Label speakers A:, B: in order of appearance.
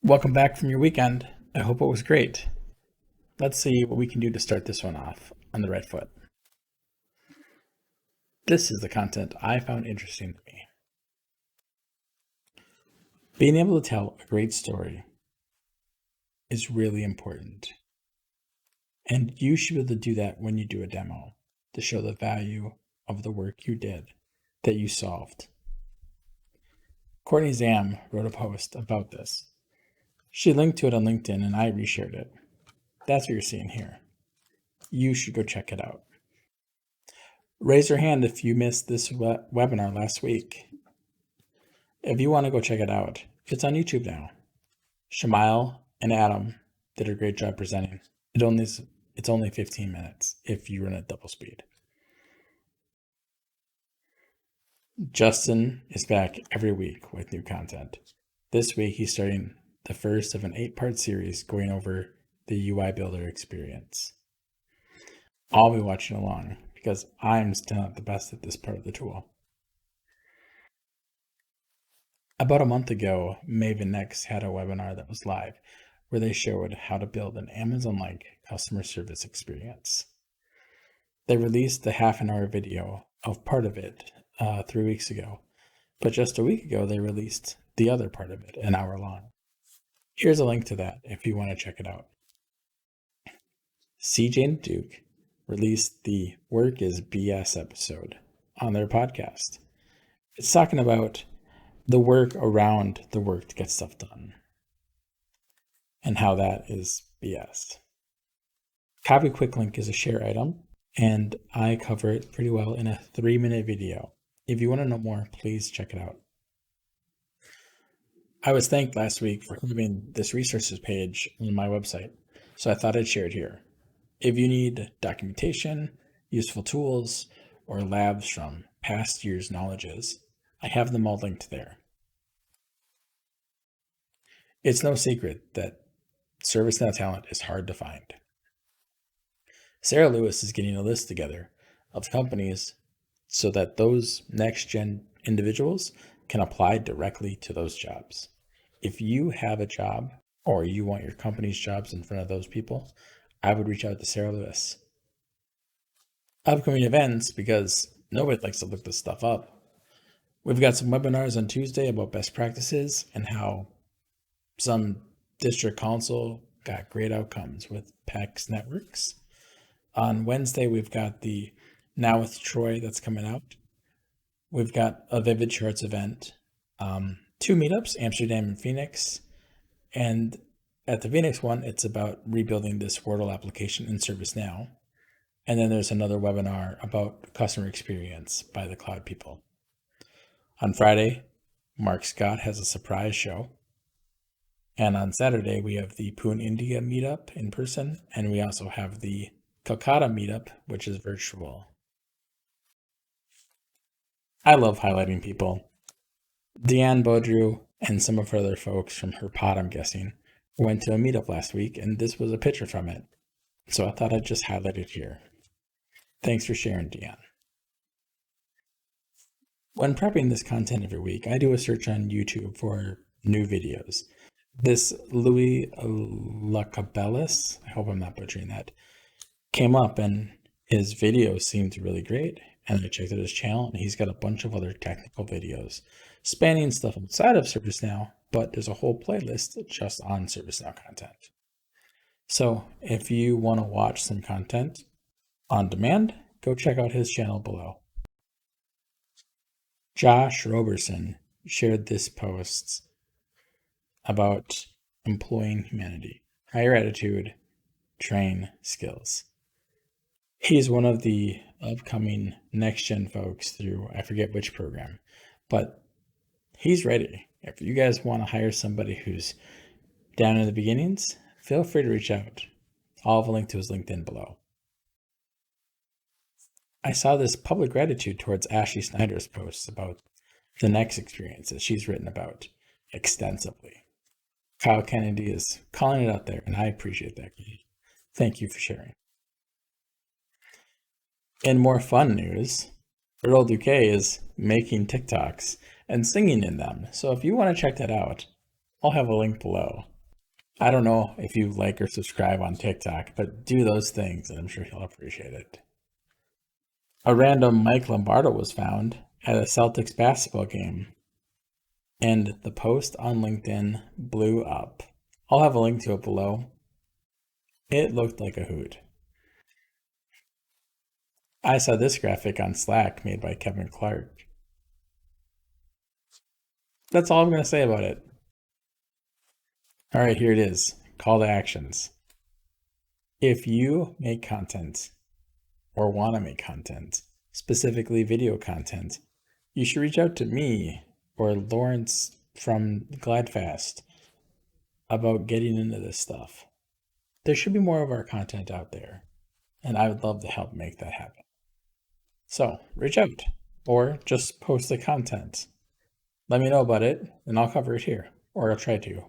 A: Welcome back from your weekend. I hope it was great. Let's see what we can do to start this one off on the right foot. This is the content I found interesting to me. Being able to tell a great story is really important. And you should be able to do that when you do a demo to show the value of the work you did that you solved. Courtney Zam wrote a post about this. She linked to it on LinkedIn and I reshared it. That's what you're seeing here. You should go check it out. Raise your hand if you missed this webinar last week. If you want to go check it out, it's on YouTube now. Shamail and Adam did a great job presenting. It's only 15 minutes if you run at double speed. Justin is back every week with new content. This week he's starting the first of an 8-part series going over the UI Builder experience. I'll be watching along because I'm still not the best at this part of the tool. About a month ago, Maven Next had a webinar that was live where they showed how to build an Amazon-like customer service experience. They released the half-an-hour video of part of it 3 weeks ago, but just a week ago they released the other part of it, an hour long. Here's a link to that if you want to check it out. CJ and Duke released the Work is BS episode on their podcast. It's talking about the work around the work to get stuff done and how that is BS. Copy Quick Link is a share item, and I cover it pretty well in a 3-minute video. If you want to know more, please check it out. I was thanked last week for having this resources page on my website, so I thought I'd share it here. If you need documentation, useful tools, or labs from past years' knowledges, I have them all linked there. It's no secret that ServiceNow talent is hard to find. Sarah Lewis is getting a list together of companies so that those next-gen individuals can apply directly to those jobs. If you have a job or you want your company's jobs in front of those people, I would reach out to Sarah Lewis. Upcoming events, because nobody likes to look this stuff up. We've got some webinars on Tuesday about best practices and how some district council got great outcomes with PEX networks. On Wednesday, we've got the Now with Troy that's coming out. We've got a Vivid Charts event, 2 meetups, Amsterdam and Phoenix. And at the Phoenix one, it's about rebuilding this Wordle application in ServiceNow. And then there's another webinar about customer experience by the cloud people. On Friday, Mark Scott has a surprise show. And on Saturday, we have the Pune, India meetup in person. And we also have the Calcutta meetup, which is virtual. I love highlighting people. Deanne Bodrew and some of her other folks from her pod, I'm guessing, went to a meetup last week, and this was a picture from it. So I thought I'd just highlight it here. Thanks for sharing, Deanne. When prepping this content every week, I do a search on YouTube for new videos. This Louis Lacabellis, I hope I'm not butchering that, came up and his video seemed really great. And I checked out his channel and he's got a bunch of other technical videos spanning stuff outside of ServiceNow, but there's a whole playlist just on ServiceNow content. So if you want to watch some content on demand, go check out his channel below. Josh Roberson shared this post about employing humanity, higher attitude, train skills. He's one of the upcoming next-gen folks through, I forget which program, but he's ready. If you guys want to hire somebody who's down in the beginnings, feel free to reach out. I'll have a link to his LinkedIn below. I saw this public gratitude towards Ashley Snyder's posts about the Next experience that she's written about extensively. Kyle Kennedy is calling it out there, and I appreciate that. Thank you for sharing. In more fun news, Earl Duque is making TikToks and singing in them. So if you want to check that out, I'll have a link below. I don't know if you like or subscribe on TikTok, but do those things and I'm sure he'll appreciate it. A random Mike Lombardo was found at a Celtics basketball game, and the post on LinkedIn blew up. I'll have a link to it below. It looked like a hoot. I saw this graphic on Slack made by Kevin Clark. That's all I'm going to say about it. All right, here it is. Call to actions. If you make content or want to make content, specifically video content, you should reach out to me or Lawrence from GlideFast about getting into this stuff. There should be more of our content out there, and I would love to help make that happen. So reach out or just post the content. Let me know about it, and I'll cover it here, or I'll try to.